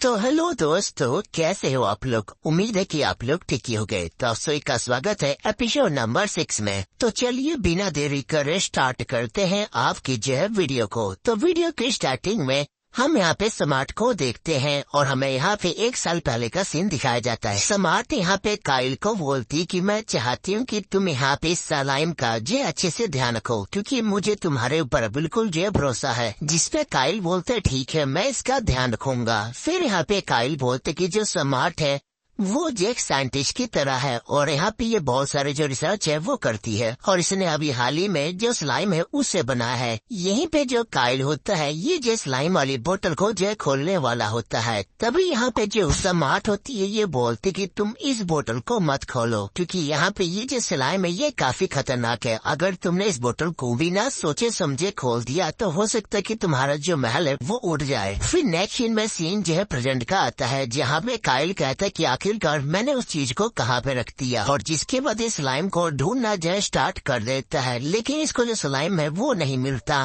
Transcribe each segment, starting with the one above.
तो हेलो दोस्तों, कैसे हो आप लोग। उम्मीद है कि आप लोग ठीक ही हो गए। दोस्तों का स्वागत है एपिसोड नंबर 6 में। तो चलिए बिना देरी करे स्टार्ट करते हैं आपकी जो है वीडियो को। तो वीडियो की स्टार्टिंग में हम यहाँ पे स्मार्ट को देखते हैं और हमें यहाँ पे 1 साल पहले का सीन दिखाया जाता है। स्मार्ट यहाँ पे काइल को बोलती कि मैं चाहती हूँ कि तुम यहाँ पे सलाइम का जो अच्छे से ध्यान रखो, क्योंकि मुझे तुम्हारे ऊपर बिल्कुल जो भरोसा है। जिसपे काइल बोलते ठीक है, मैं इसका ध्यान रखूंगा। फिर यहाँ पे काइल बोलते कि जो स्मार्ट है वो जो एक साइंटिस्ट की तरह है और यहाँ पे ये बहुत सारे जो रिसर्च है वो करती है, और इसने अभी हाल ही में जो स्लाइम है उससे बनाया है। यहीं पे जो काइल होता है ये जो स्लाइम वाली बोतल को जो खोलने वाला होता है। तभी यहाँ पे जो स्मार्ट होती है ये बोलती कि तुम इस बोतल को मत खोलो, क्योंकि यहाँ पे ये जो स्लाइम है ये काफी खतरनाक है। अगर तुमने इस बोतल को बिना सोचे समझे खोल दिया तो हो सकता है कि तुम्हारा जो महल है वो उड़ जाए। फिर नेक्स्ट सीन में सीन जो है प्रेजेंट का आता है, जहाँ पे काइल कहता है कि आखिरकार मैंने उस चीज को कहाँ पे रख दिया, और जिसके बाद ये स्लाइम को ढूंढना जो स्टार्ट कर देता है। लेकिन इसको जो स्लाइम है वो नहीं मिलता।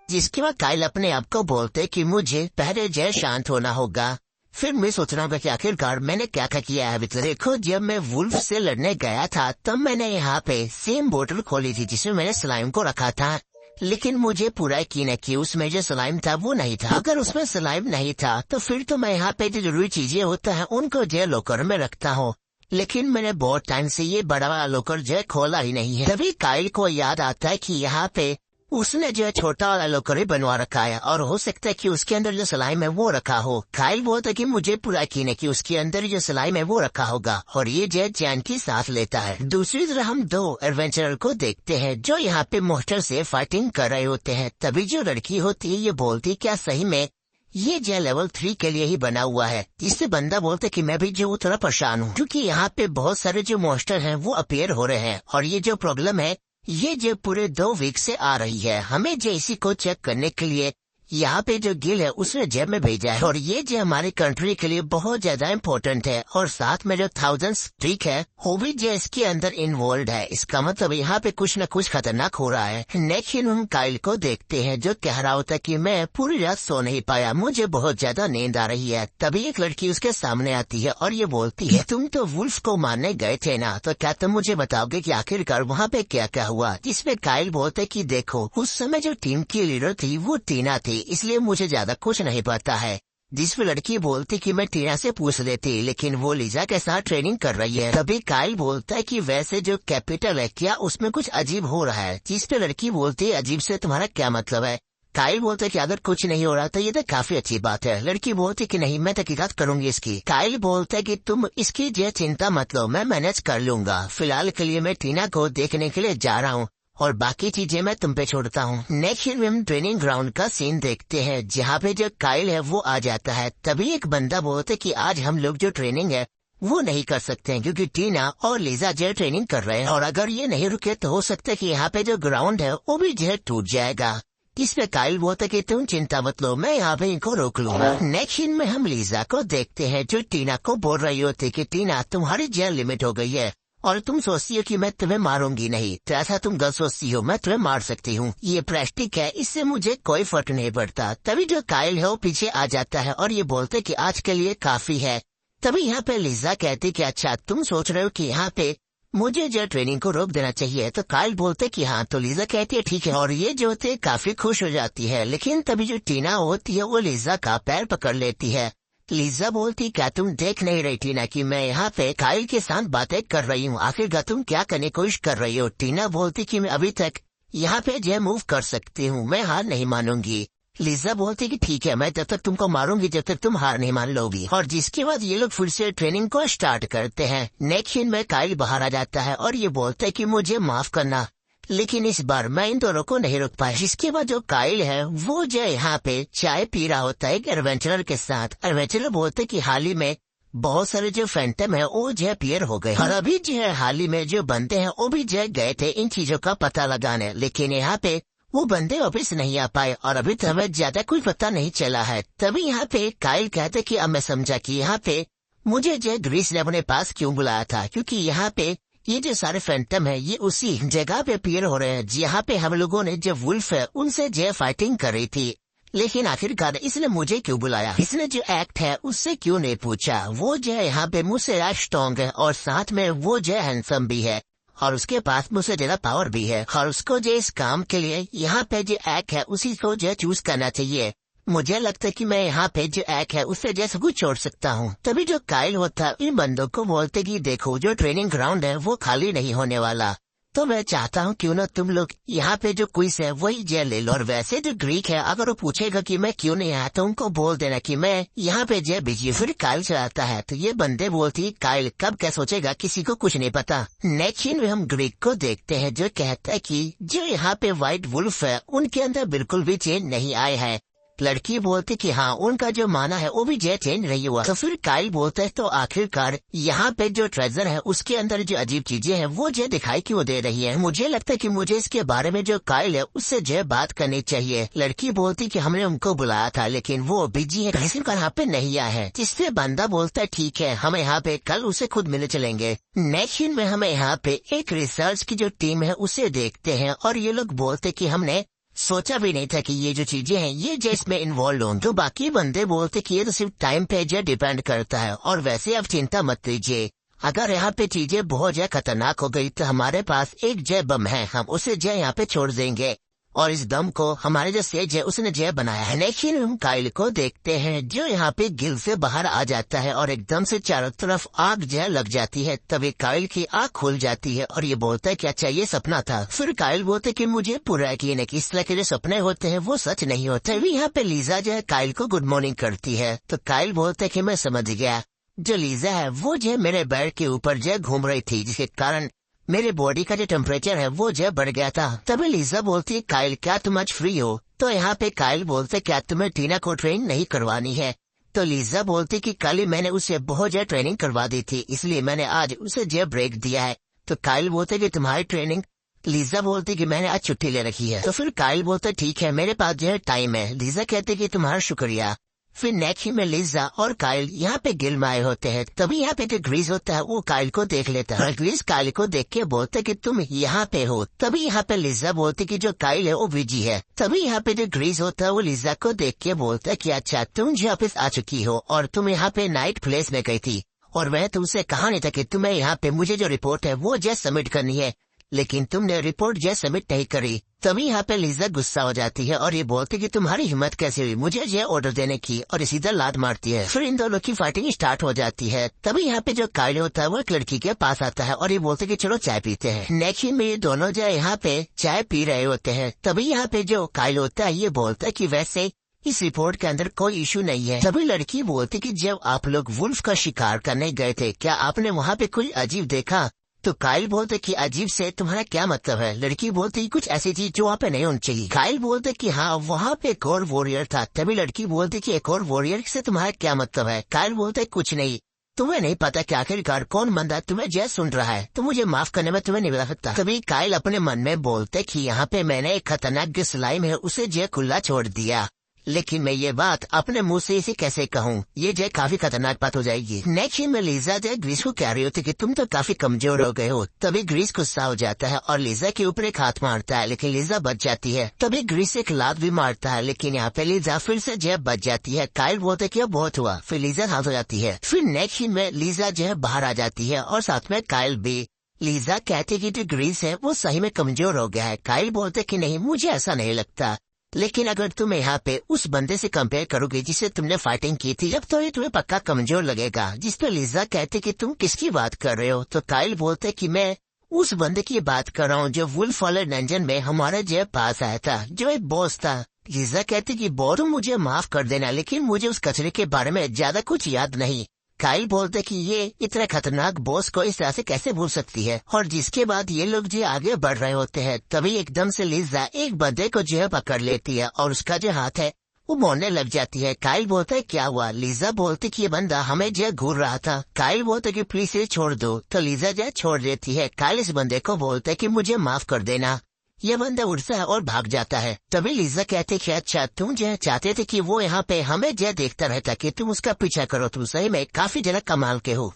जिसके बाद काइल अपने आप को बोलते कि मुझे पहले जो शांत होना होगा। फिर मैं सोच रहा हूँ कि आखिरकार मैंने क्या क्या किया है। देखो, जब मैं वुल्फ से लड़ने गया था तब मैंने यहाँ पे सेम बोतल खोली थी जिसमें मैंने स्लाइम को रखा था, लेकिन मुझे पूरा यकीन है कि उसमें जो स्लाइम था वो नहीं था। अगर उसमें स्लाइम नहीं था तो फिर तो मैं यहाँ पे जो जरूरी चीजें होता है उनको जो लॉकर में रखता हूँ, लेकिन मैंने बहुत टाइम से ये बड़ा वाला लॉकर जो खोला ही नहीं है। तभी काइल को याद आता है कि यहाँ पे उसने जो छोटा वाला लॉकर ही बनवा रखा है, और हो सकता है कि उसके अंदर जो स्लाइम है वो रखा हो। काइल बोलता है कि मुझे पूरा यकीन है कि उसके अंदर जो स्लाइम है वो रखा होगा, और ये जो चैन की सांस लेता है। दूसरी तरफ हम 2 एडवेंचरर को देखते हैं जो यहाँ पे मोस्टर से फाइटिंग कर रहे होते हैं। तभी जो लड़की होती है ये बोलती क्या सही में ये जो लेवल 3 के लिए ही बना हुआ है। इससे बंदा बोलते कि मैं भी जो थोड़ा परेशान हूँ, क्योंकि यहाँ पे बहुत सारे जो मोस्टर हैं वो अपीयर हो रहे हैं, और ये जो प्रॉब्लम है ये जो पूरे 2 वीक से आ रही है। हमें जो इसी को चेक करने के लिए यहाँ पे जो गिल है उसने जेब में भेजा है, और ये जो हमारी कंट्री के लिए बहुत ज्यादा इम्पोर्टेंट है। और साथ में जो 1000 स्ट्रीक है वो भी जो इसके अंदर इन्वॉल्व है। इसका मतलब यहाँ पे कुछ न कुछ खतरनाक हो रहा है। नेक्स्ट हम काइल को देखते हैं जो कह रहा होता है कि मैं पूरी रात सो नहीं पाया, मुझे बहुत ज्यादा नींद आ रही है। तभी एक लड़की उसके सामने आती है और ये बोलती है तुम तो वुल्फ को मारने गए थे ना, तो क्या तुम मुझे बताओगे कि आखिरकार वहाँ पे क्या क्या हुआ। जिसपे काइल बोलते कि देखो, उस समय जो टीम की लीडर थी वो टीना थी, इसलिए मुझे ज्यादा कुछ नहीं पता है। जिसपे लड़की बोलती कि मैं टीना से पूछ लेती, लेकिन वो लीजा के साथ ट्रेनिंग कर रही है। तभी काइल बोलता है कि वैसे जो कैपिटल है क्या उसमें कुछ अजीब हो रहा है। जिसपे लड़की बोलती है अजीब से तुम्हारा क्या मतलब है। काइल बोलते कि अगर कुछ नहीं हो रहा तो ये तो काफी अच्छी बात है। लड़की बोलती कि नहीं, मैं तहकीकात करूंगी इसकी। काइल बोलता है कि तुम इसकी जो चिंता मत लो, मैं मैनेज कर लूंगा। फिलहाल के लिए मैं टीना को देखने के लिए जा रहा हूँ और बाकी चीजें मैं तुम पे छोड़ता हूँ। नेक्स्ट हम ट्रेनिंग ग्राउंड का सीन देखते हैं जहाँ पे जो काइल है वो आ जाता है। तभी एक बंदा बोलते कि आज हम लोग जो ट्रेनिंग है वो नहीं कर सकते हैं, क्योंकि टीना और लीजा जो ट्रेनिंग कर रहे हैं, और अगर ये नहीं रुके तो हो सकता है कि यहाँ पे जो ग्राउंड है वो भी जो टूट जाएगा। इसमें काइल बोलता कि तुम चिंता मत लो, मैं यहाँ पे इनको रोक लूंगा। नेक्स्ट सीन में हम लीजा को देखते हैं जो टीना को बोल रही होती कि टीना तुम्हारी जेल लिमिट हो गई है और तुम सोचती हो कि मैं तुम्हें मारूंगी नहीं, तो ऐसा तुम गलत सोचती हो, मैं तुम्हें मार सकती हूँ। ये प्लास्टिक है, इससे मुझे कोई फर्क नहीं पड़ता। तभी जो काइल है वो पीछे आ जाता है और ये बोलते कि आज के लिए काफी है। तभी यहाँ पे लीजा कहती कि अच्छा तुम सोच रहे हो कि यहाँ पे मुझे जो ट्रेनिंग को रोक देना चाहिए, तो काइल बोलते कि हाँ। तो लीजा कहती है ठीक है, और ये जो होते काफी खुश हो जाती है। लेकिन तभी जो टीना होती है वो लीजा का पैर पकड़ लेती है। लीजा बोलती क्या तुम देख नहीं रही टीना कि मैं यहाँ पे काइल के साथ बातें कर रही हूँ, आखिरकार तुम क्या करने की कोशिश कर रही हो। टीना बोलती कि मैं अभी तक यहाँ पे जो मूव कर सकती हूँ, मैं हार नहीं मानूंगी। लीजा बोलती कि ठीक है, मैं जब तक तुमको मारूंगी जब तक तुम हार नहीं मान लोगी। और जिसके बाद ये लोग फिर से ट्रेनिंग को स्टार्ट करते हैं। नेक्स्ट सीन में काइल बाहर आ जाता है और ये बोलता है कि मुझे माफ करना, लेकिन इस बार मैं इन दोनों को नहीं रोक पाया। जिसके बाद जो काइल है वो जो यहाँ पे चाय पी रहा होता है एक एडवेंचरर के साथ। एडवेंचरर बोलते कि हाल ही में बहुत सारे जो फैंटम है वो जो अपीयर हो गए, और अभी जो है हाल ही में जो बंदे हैं वो भी जो गए थे इन चीजों का पता लगाने, लेकिन यहाँ पे वो बंदे वापिस नहीं आ पाए और अभी तो हमें ज्यादा कोई पता नहीं चला है। तभी यहाँ पे काइल कहते कि अब मैं समझा कि यहाँ पे मुझे जो ग्रीस ने अपने पास क्यों बुलाया था, क्योंकि यहाँ पे ये जो सारे फैंटम है ये उसी जगह पे अपीयर हो रहे हैं जहाँ पे हम लोगों ने जो वुल्फ है उनसे जो फाइटिंग कर रही थी। लेकिन आखिरकार इसने मुझे क्यों बुलाया? इसने जो एक्ट है उससे क्यों नहीं पूछा? वो जो है यहाँ पे मुझसे स्ट्रॉन्ग है और साथ में वो जो हैंडसम भी है और उसके पास मुझसे ज्यादा पावर भी है और उसको जो इस काम के लिए यहाँ पे जो एक्ट है उसी को जो चूज करना चाहिए। मुझे लगता है कि मैं यहाँ पे जो एक्ट है उससे जैसे कुछ छोड़ सकता हूँ। तभी जो काइल होता है इन बंदों को बोलते कि देखो जो ट्रेनिंग ग्राउंड है वो खाली नहीं होने वाला, तो मैं चाहता हूँ क्यों ना तुम लोग यहाँ पे जो क्विज है वही जे ले लो। और वैसे जो ग्रीक है अगर वो पूछेगा कि मैं क्यों नहीं आया तो उनको बोल देना कि मैं यहाँ पे जे बिजी। फिर काइल चलाता है तो ये बंदे बोलती काइल कब क्या सोचेगा किसी को कुछ नहीं पता। नेक्स्ट में हम ग्रीक को देखते हैं जो कहता है कि जो यहाँ पे व्हाइट वुल्फ है उनके अंदर बिल्कुल भी चेंज नहीं आए हैं। लड़की बोलती कि हाँ उनका जो माना है वो भी जे चेंज नहीं हुआ। तो फिर काइल बोलता है तो आखिरकार यहाँ पे जो ट्रेजर है उसके अंदर जो अजीब चीजें हैं वो जे दिखाई क्यों दे रही है? मुझे लगता है कि मुझे इसके बारे में जो काइल है उससे जे बात करनी चाहिए। लड़की बोलती कि हमने उनको बुलाया था लेकिन वो बिजी है किसी का यहाँ पे नहीं आया है। जिससे बंदा बोलता है ठीक है हम यहाँ पे कल उसे खुद मिलने चलेंगे। नेक्स्ट में हमें यहाँ पे एक रिसर्च की जो टीम है उसे देखते हैं और ये लोग बोलते कि हमने सोचा भी नहीं था कि ये जो चीजें हैं ये जो इसमें इन्वॉल्व हों। तो बाकी बंदे बोलते कि ये तो सिर्फ टाइम पे जो डिपेंड करता है और वैसे आप चिंता मत लीजिए, अगर यहाँ पे चीजें बहुत ज्यादा खतरनाक हो गई तो हमारे पास एक जय बम है, हम उसे जय यहाँ पे छोड़ देंगे और इस दम को हमारे जो सेज है उसने जय बनाया है। लेकिन हम काइल को देखते हैं जो यहाँ पे गिल से बाहर आ जाता है और एकदम से चारों तरफ आग जय लग जाती है। तभी काइल की आँख खुल जाती है और ये बोलता है कि अच्छा ये सपना था। फिर काइल बोलते कि मुझे पूरा यकीन है कि इस तरह के जो सपने होते हैं वो सच नहीं होते। अभी यहाँ पे लीजा जो है काइल को गुड मॉर्निंग करती है तो काइल बोलता है कि मैं समझ गया, जो लीजा है वो जो मेरे बेड के ऊपर जो घूम रही थी जिसके कारण मेरे बॉडी का जो टेम्परेचर है वो जो बढ़ गया था। तभी लीजा बोलती है काइल क्या तुम आज फ्री हो? तो यहाँ पे काइल बोलते क्या तुम्हें टीना को ट्रेन नहीं करवानी है? तो लीजा बोलती कि कल ही मैंने उसे बहुत ज्यादा ट्रेनिंग करवा दी थी इसलिए मैंने आज उसे जो ब्रेक दिया है। तो काइल बोलते कि तुम्हारी ट्रेनिंग? लीजा बोलती कि मैंने आज छुट्टी ले रखी है। तो फिर काइल बोलते ठीक है मेरे पास जो है टाइम है। लीजा कहते कि तुम्हारा शुक्रिया। फिर नेक्स्ट में लीजा और काइल यहाँ पे गिल में आए होते हैं। तभी यहाँ पे जो ग्रीस होता है वो काइल को देख लेता है और ग्रीस काइल को देख के बोलते कि तुम यहाँ पे हो। तभी यहाँ पे लीजा बोलती कि जो काइल है वो बिजी है। तभी यहाँ पे जो ग्रीस होता है वो लीजा को देख के बोलता है कि अच्छा तुम जो ऑफिस आ चुकी हो और तुम यहाँ पे नाइट प्लेस में गई थी और मैं तुमसे कहा नहीं था कि तुम्हें यहाँ पे मुझे जो रिपोर्ट है वो जैसे सबमिट करनी है, लेकिन तुमने रिपोर्ट जैसे सबमिट नहीं करी। तभी यहाँ पे लीजा गुस्सा हो जाती है और ये बोलती कि तुम्हारी हिम्मत कैसे हुई मुझे ये ऑर्डर देने की, और सीधा लात मारती है। फिर इन दोनों की फाइटिंग स्टार्ट हो जाती है। तभी यहाँ पे जो काइल होता है वो एक लड़की के पास आता है और ये बोलते कि चलो चाय पीते हैं। नेक्स्ट में ये दोनों जो यहाँ पे चाय पी रहे होते हैं। तभी यहाँ पे जो काइल होता है ये बोलता है कि वैसे इस रिपोर्ट के अंदर कोई इशू नहीं है। तभी लड़की बोलती कि जब आप लोग वुल्फ का शिकार करने गए थे क्या आपने वहाँ पे कोई अजीब देखा? तो काइल बोलते कि अजीब से तुम्हारा क्या मतलब है? लड़की बोलती कुछ ऐसी चीज जो वहाँ पे नहीं होनी चाहिए। काइल बोलते कि हाँ वहाँ पे एक और वॉरियर था। तभी लड़की बोलती कि एक और वॉरियर से तुम्हारा क्या मतलब है? काइल बोलते कुछ नहीं, तुम्हें नहीं पता कि आखिरकार कौन बंदा तुम्हें जय सुन रहा है, तो मुझे माफ करने में तुम्हें नहीं बता सकता। तभी काइल अपने मन में बोलते कि यहाँ पे मैंने एक खतरनाक जो स्लाइम है उसे जय खुला छोड़ दिया, लेकिन मैं ये बात अपने मुंह से इसे कैसे कहूँ, ये जो काफी खतरनाक बात हो जाएगी। नेक्स्ट में लीजा जो ग्रीस को कह रही होती कि तुम तो काफी कमजोर हो गए हो। तभी ग्रीस गुस्सा हो जाता है और लीजा के ऊपर एक हाथ मारता है लेकिन लीजा बच जाती है। तभी ग्रीस एक लात भी मारता है लेकिन यहाँ पे लीजा फिर से जो बच जाती है। काइल बोलते कि बहुत हुआ, फिर लीजा हाथ हो जाती है। फिर नेक्स्ट में लीजा जो है बाहर आ जाती है और साथ में काइल भी। लीजा कहती कि जो ग्रीस है वो सही में कमजोर हो गया है। काइल बोलते कि नहीं मुझे ऐसा नहीं लगता, लेकिन अगर तुम यहाँ पे उस बंदे से कंपेयर करोगे जिससे तुमने फाइटिंग की थी जब तो ये तुम्हें पक्का कमजोर लगेगा। जिस पे लीजा कहते कि तुम किसकी बात कर रहे हो? तो काइल बोलते कि मैं उस बंदे की बात कर रहा हूँ जो वुल्फ वाले डंजन में हमारे जो पास आया था, जो एक बॉस था। लीजा कहती कि बॉस तुम मुझे माफ कर देना लेकिन मुझे उस कचरे के बारे में ज्यादा कुछ याद नहीं। काइल बोलते कि ये इतना खतरनाक बॉस को इस तरह से कैसे भूल सकती है, और जिसके बाद ये लोग जो आगे बढ़ रहे होते हैं तभी एकदम से लीजा एक बंदे को जो है पकड़ लेती है और उसका जो हाथ है वो मोड़ने लग जाती है। काइल बोलता है क्या हुआ? लीजा बोलती कि ये बंदा हमें जो घूर रहा था। काइल बोलते कि प्लीज इसे छोड़ दो, तो लीजा जो छोड़ देती है। काइल इस बंदे को बोलते है कि मुझे माफ कर देना। ये बंदा उठता है और भाग जाता है। तभी लीजा कहते कि अच्छा तुम जो चाहते थे कि वो यहाँ पे हमें जो देखता रहता कि तुम उसका पीछा करो, तुम सही में काफी ज्यादा कमाल के हो।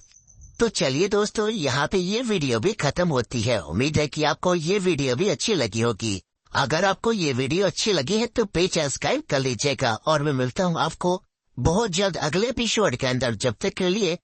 तो चलिए दोस्तों यहाँ पे ये वीडियो भी खत्म होती है। उम्मीद है कि आपको ये वीडियो भी अच्छी लगी होगी। अगर आपको ये वीडियो अच्छी लगी है तो पेज सब्सक्राइब कर लीजिएगा और मैं मिलता हूँ आपको बहुत जल्द अगले एपिसोड के अंदर। जब तक के लिए